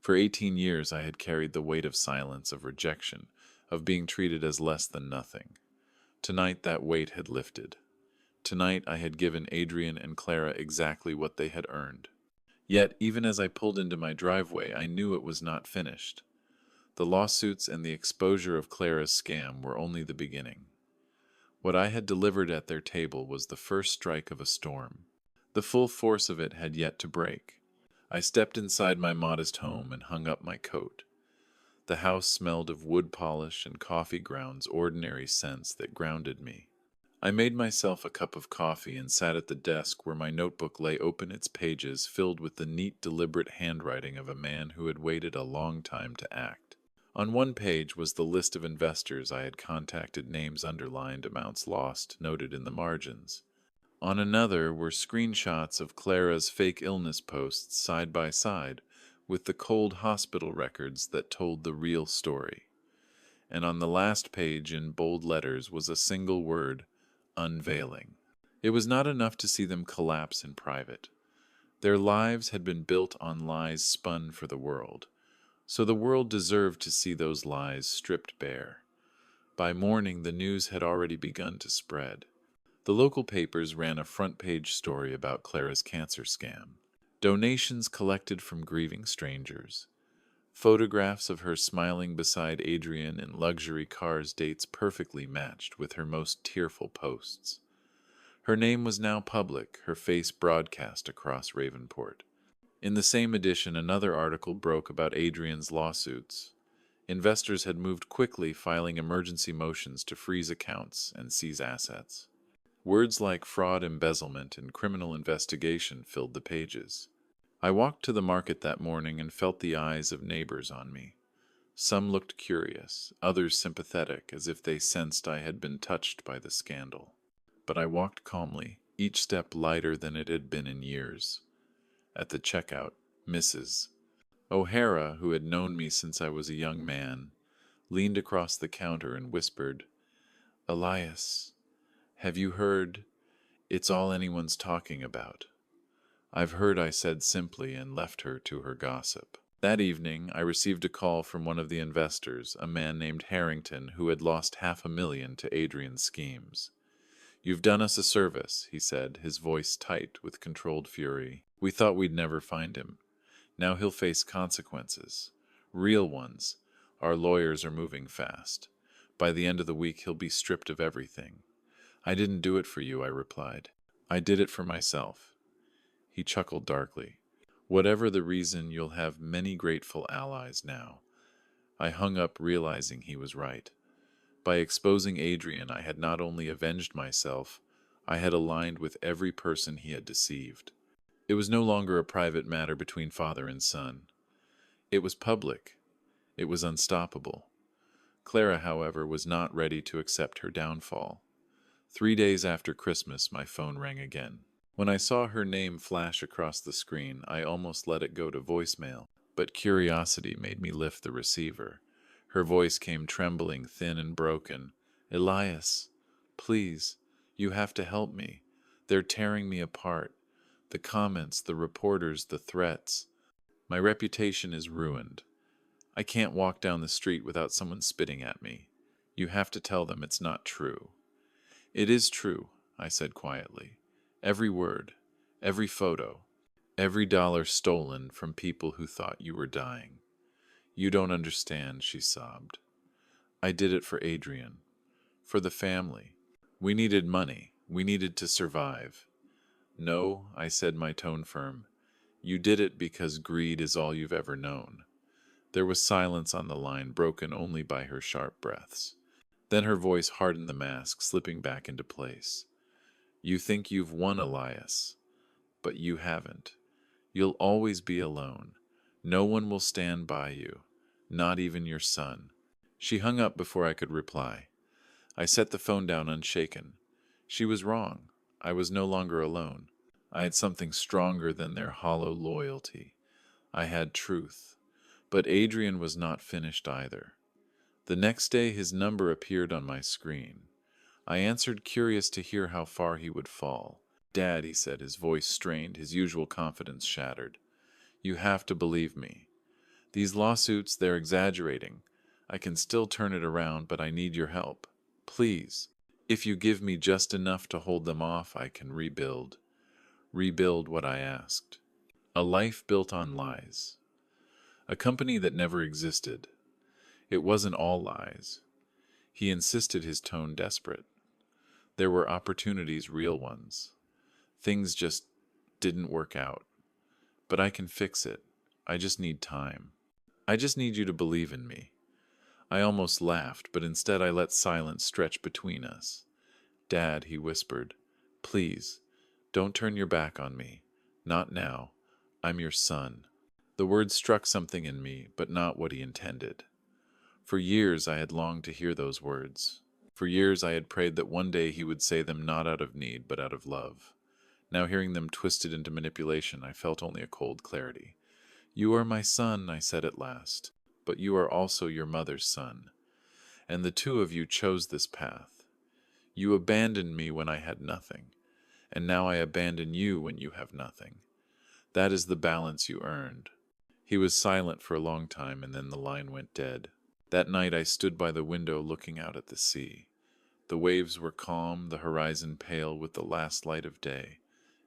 For 18 years I had carried the weight of silence, of rejection, of being treated as less than nothing. Tonight that weight had lifted. Tonight I had given Adrian and Clara exactly what they had earned. Yet, even as I pulled into my driveway, I knew it was not finished. The lawsuits and the exposure of Clara's scam were only the beginning. What I had delivered at their table was the first strike of a storm. The full force of it had yet to break. I stepped inside my modest home and hung up my coat. The house smelled of wood polish and coffee grounds, ordinary scents that grounded me. I made myself a cup of coffee and sat at the desk where my notebook lay open, its pages filled with the neat, deliberate handwriting of a man who had waited a long time to act. On one page was the list of investors I had contacted, names underlined, amounts lost, noted in the margins. On another were screenshots of Clara's fake illness posts side by side with the cold hospital records that told the real story. And on the last page in bold letters was a single word, unveiling. It was not enough to see them collapse in private. Their lives had been built on lies spun for the world, so the world deserved to see those lies stripped bare. By morning, the news had already begun to spread. The local papers ran a front-page story about Clara's cancer scam. Donations collected from grieving strangers. Photographs of her smiling beside Adrian in luxury cars dates perfectly matched with her most tearful posts. Her name was now public, her face broadcast across Ravenport. In the same edition, another article broke about Adrian's lawsuits. Investors had moved quickly, filing emergency motions to freeze accounts and seize assets. Words like fraud, embezzlement, and criminal investigation filled the pages. I walked to the market that morning and felt the eyes of neighbors on me. Some looked curious, others sympathetic, as if they sensed I had been touched by the scandal. But I walked calmly, each step lighter than it had been in years. At the checkout, Mrs. O'Hara, who had known me since I was a young man, leaned across the counter and whispered, "Elias, have you heard? It's all anyone's talking about." "I've heard," I said simply, and left her to her gossip. That evening, I received a call from one of the investors, a man named Harrington, who had lost $500,000 to Adrian's schemes. "You've done us a service," he said, his voice tight with controlled fury. "We thought we'd never find him. Now he'll face consequences. Real ones. Our lawyers are moving fast. By the end of the week, he'll be stripped of everything." "I didn't do it for you," I replied. "I did it for myself." He chuckled darkly. "Whatever the reason, you'll have many grateful allies now." I hung up, realizing he was right. By exposing Adrian, I had not only avenged myself, I had aligned with every person he had deceived. It was no longer a private matter between father and son. It was public. It was unstoppable. Clara, however, was not ready to accept her downfall. 3 days after Christmas, my phone rang again. When I saw her name flash across the screen, I almost let it go to voicemail, but curiosity made me lift the receiver. Her voice came trembling, thin and broken. "Elias, please, you have to help me. They're tearing me apart. The comments, the reporters, the threats. My reputation is ruined. I can't walk down the street without someone spitting at me. You have to tell them it's not true." "It is true," I said quietly. "Every word, every photo, every dollar stolen from people who thought you were dying." "You don't understand," she sobbed. "I did it for Adrian, for the family. We needed money. We needed to survive." "No," I said, my tone firm. "You did it because greed is all you've ever known." There was silence on the line, broken only by her sharp breaths. Then her voice hardened the mask, slipping back into place. "You think you've won, Elias, but you haven't. You'll always be alone. No one will stand by you, not even your son." She hung up before I could reply. I set the phone down unshaken. She was wrong. I was no longer alone. I had something stronger than their hollow loyalty. I had truth. But Adrian was not finished either. The next day his number appeared on my screen. I answered, curious to hear how far he would fall. "Dad," he said, his voice strained, his usual confidence shattered. "You have to believe me. These lawsuits, they're exaggerating. I can still turn it around, but I need your help. Please. If you give me just enough to hold them off, I can rebuild. Rebuild what I asked. A life built on lies. A company that never existed. It wasn't all lies." He insisted, his tone desperate. "There were opportunities, real ones. Things just didn't work out. But I can fix it. I just need time. I just need you to believe in me." I almost laughed, but instead I let silence stretch between us. "Dad," he whispered, "please, don't turn your back on me. Not now. I'm your son." The words struck something in me, but not what he intended. For years I had longed to hear those words. For years I had prayed that one day he would say them not out of need, but out of love. Now hearing them twisted into manipulation, I felt only a cold clarity. "You are my son," I said at last, "but you are also your mother's son. And the two of you chose this path. You abandoned me when I had nothing, and now I abandon you when you have nothing. That is the balance you earned." He was silent for a long time, and then the line went dead. That night I stood by the window looking out at the sea. The waves were calm, the horizon pale with the last light of day.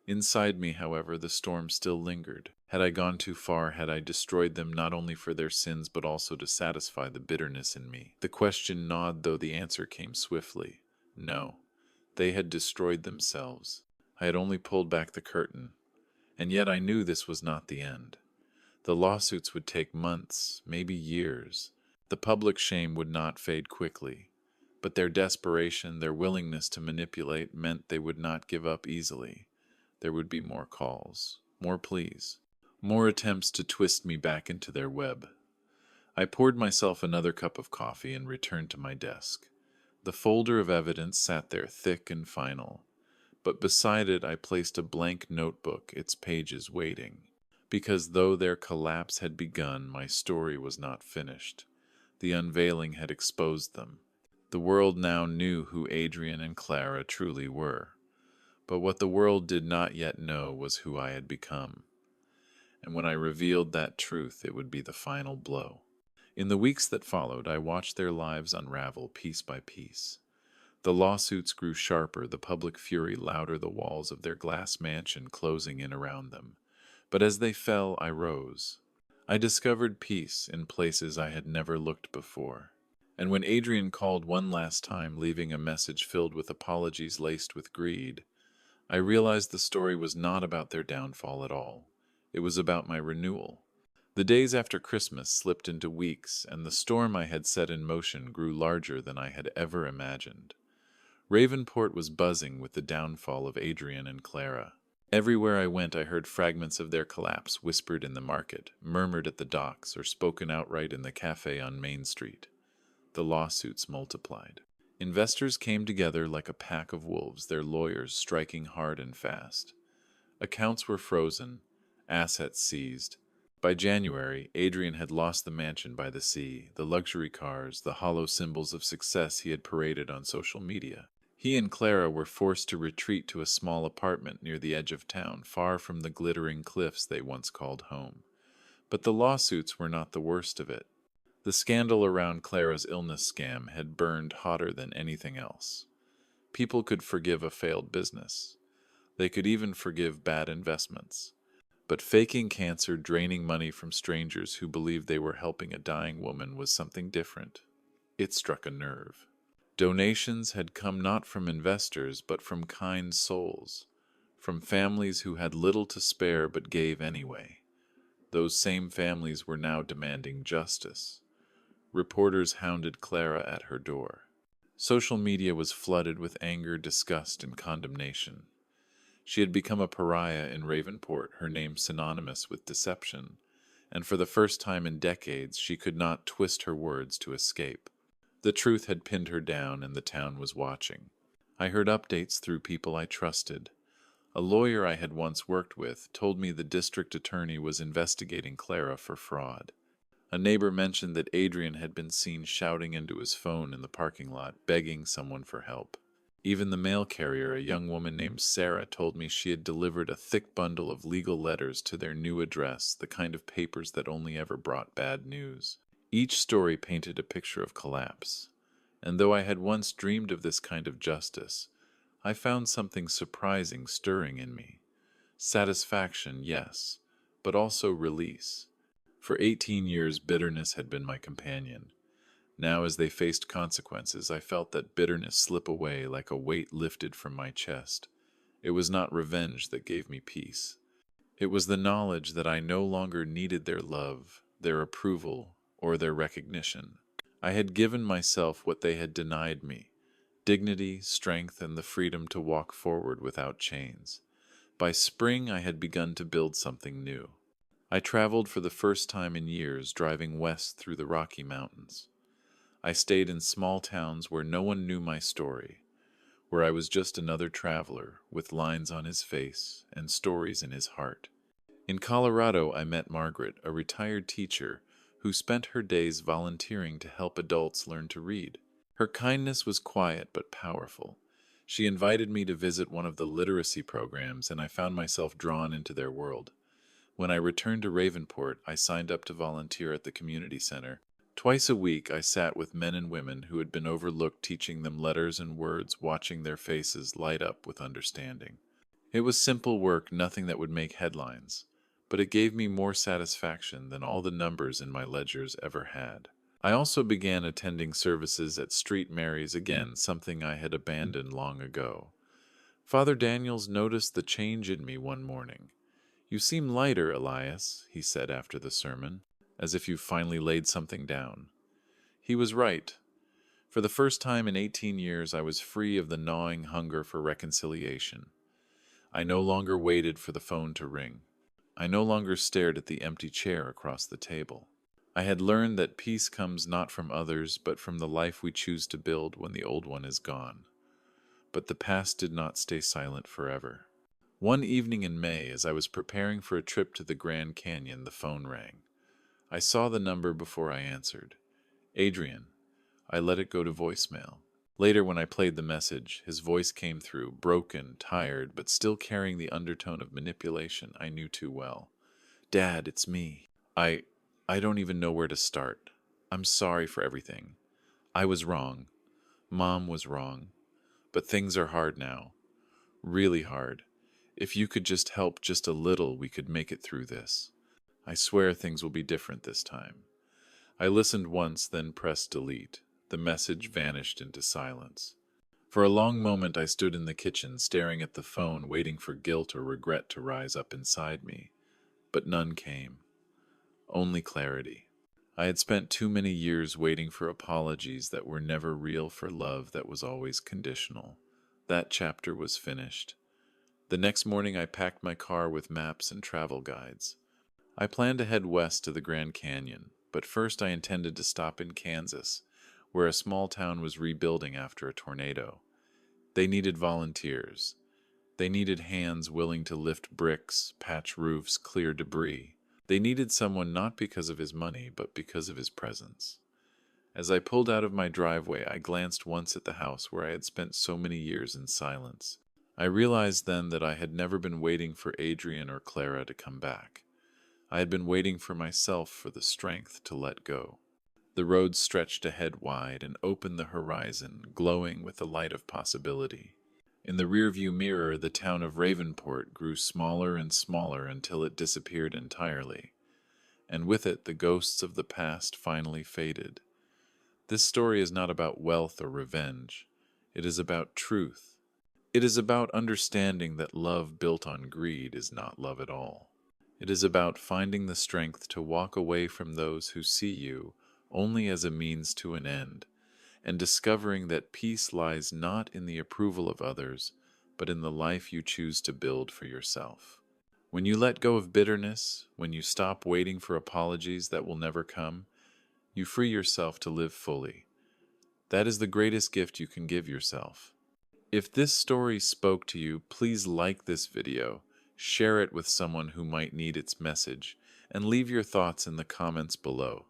Inside me, however, the storm still lingered. Had I gone too far? Had I destroyed them not only for their sins but also to satisfy the bitterness in me? The question gnawed, though the answer came swiftly. No. They had destroyed themselves. I had only pulled back the curtain. And yet I knew this was not the end. The lawsuits would take months, maybe years. The public shame would not fade quickly. But their desperation, their willingness to manipulate, meant they would not give up easily. There would be more calls, more pleas, more attempts to twist me back into their web. I poured myself another cup of coffee and returned to my desk. The folder of evidence sat there thick and final, but beside it I placed a blank notebook, its pages waiting. Because though their collapse had begun, my story was not finished. The unveiling had exposed them. The world now knew who Adrian and Clara truly were. But what the world did not yet know was who I had become. And when I revealed that truth, it would be the final blow. In the weeks that followed, I watched their lives unravel piece by piece. The lawsuits grew sharper, the public fury louder, the walls of their glass mansion closing in around them. But as they fell, I rose. I discovered peace in places I had never looked before. And when Adrian called one last time, leaving a message filled with apologies laced with greed, I realized the story was not about their downfall at all. It was about my renewal. The days after Christmas slipped into weeks, and the storm I had set in motion grew larger than I had ever imagined. Ravenport was buzzing with the downfall of Adrian and Clara. Everywhere I went I heard fragments of their collapse whispered in the market, murmured at the docks, or spoken outright in the cafe on Main Street. The lawsuits multiplied. Investors came together like a pack of wolves, their lawyers striking hard and fast. Accounts were frozen, assets seized. By January, Adrian had lost the mansion by the sea, the luxury cars, the hollow symbols of success he had paraded on social media. He and Clara were forced to retreat to a small apartment near the edge of town, far from the glittering cliffs they once called home. But the lawsuits were not the worst of it. The scandal around Clara's illness scam had burned hotter than anything else. People could forgive a failed business. They could even forgive bad investments. But faking cancer, draining money from strangers who believed they were helping a dying woman was something different. It struck a nerve. Donations had come not from investors, but from kind souls, from families who had little to spare but gave anyway. Those same families were now demanding justice. Reporters hounded Clara at her door. Social media was flooded with anger, disgust, and condemnation. She had become a pariah in Ravenport, her name synonymous with deception, and for the first time in decades she could not twist her words to escape. The truth had pinned her down, and the town was watching. I heard updates through people I trusted. A lawyer I had once worked with told me the district attorney was investigating Clara for fraud. A neighbor mentioned that Adrian had been seen shouting into his phone in the parking lot, begging someone for help. Even the mail carrier, a young woman named Sarah, told me she had delivered a thick bundle of legal letters to their new address, the kind of papers that only ever brought bad news. Each story painted a picture of collapse. And though I had once dreamed of this kind of justice, I found something surprising stirring in me. Satisfaction, yes, but also release. For 18 years, bitterness had been my companion. Now, as they faced consequences, I felt that bitterness slip away like a weight lifted from my chest. It was not revenge that gave me peace. It was the knowledge that I no longer needed their love, their approval, or their recognition. I had given myself what they had denied me: dignity, strength, and the freedom to walk forward without chains. By spring, I had begun to build something new. I traveled for the first time in years, driving west through the Rocky Mountains. I stayed in small towns where no one knew my story, where I was just another traveler with lines on his face and stories in his heart. In Colorado, I met Margaret, a retired teacher who spent her days volunteering to help adults learn to read. Her kindness was quiet but powerful. She invited me to visit one of the literacy programs, and I found myself drawn into their world. When I returned to Ravenport, I signed up to volunteer at the community center, Twice a week I sat with men and women who had been overlooked, teaching them letters and words, watching their faces light up with understanding. It was simple work, nothing that would make headlines, but it gave me more satisfaction than all the numbers in my ledgers ever had. I also began attending services at Street Mary's again, something I had abandoned long ago. Father Daniels noticed the change in me one morning. "You seem lighter, Elias," he said after the sermon, "as if you finally laid something down." He was right. For the first time in 18 years, I was free of the gnawing hunger for reconciliation. I no longer waited for the phone to ring. I no longer stared at the empty chair across the table. I had learned that peace comes not from others, but from the life we choose to build when the old one is gone. But the past did not stay silent forever. One evening in May, as I was preparing for a trip to the Grand Canyon, the phone rang. I saw the number before I answered. "Adrian." I let it go to voicemail. Later, when I played the message, his voice came through, broken, tired, but still carrying the undertone of manipulation I knew too well. "Dad, it's me. I don't even know where to start. I'm sorry for everything. I was wrong. Mom was wrong. But things are hard now. Really hard. If you could just help just a little, we could make it through this. I swear things will be different this time." I listened once, then pressed delete. The message vanished into silence. For a long moment I stood in the kitchen, staring at the phone, waiting for guilt or regret to rise up inside me. But none came. Only clarity. I had spent too many years waiting for apologies that were never real, for love that was always conditional. That chapter was finished. The next morning I packed my car with maps and travel guides. I planned to head west to the Grand Canyon, but first I intended to stop in Kansas, where a small town was rebuilding after a tornado. They needed volunteers. They needed hands willing to lift bricks, patch roofs, clear debris. They needed someone not because of his money, but because of his presence. As I pulled out of my driveway, I glanced once at the house where I had spent so many years in silence. I realized then that I had never been waiting for Adrian or Clara to come back. I had been waiting for myself, for the strength to let go. The road stretched ahead wide and opened the horizon, glowing with the light of possibility. In the rearview mirror, the town of Ravenport grew smaller and smaller until it disappeared entirely, and with it the ghosts of the past finally faded. This story is not about wealth or revenge. It is about truth. It is about understanding that love built on greed is not love at all. It is about finding the strength to walk away from those who see you only as a means to an end, and discovering that peace lies not in the approval of others, but in the life you choose to build for yourself. When you let go of bitterness, when you stop waiting for apologies that will never come, you free yourself to live fully. That is the greatest gift you can give yourself. If this story spoke to you, please like this video, share it with someone who might need its message, and leave your thoughts in the comments below.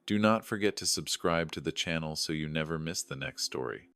Do not forget to subscribe to the channel so you never miss the next story.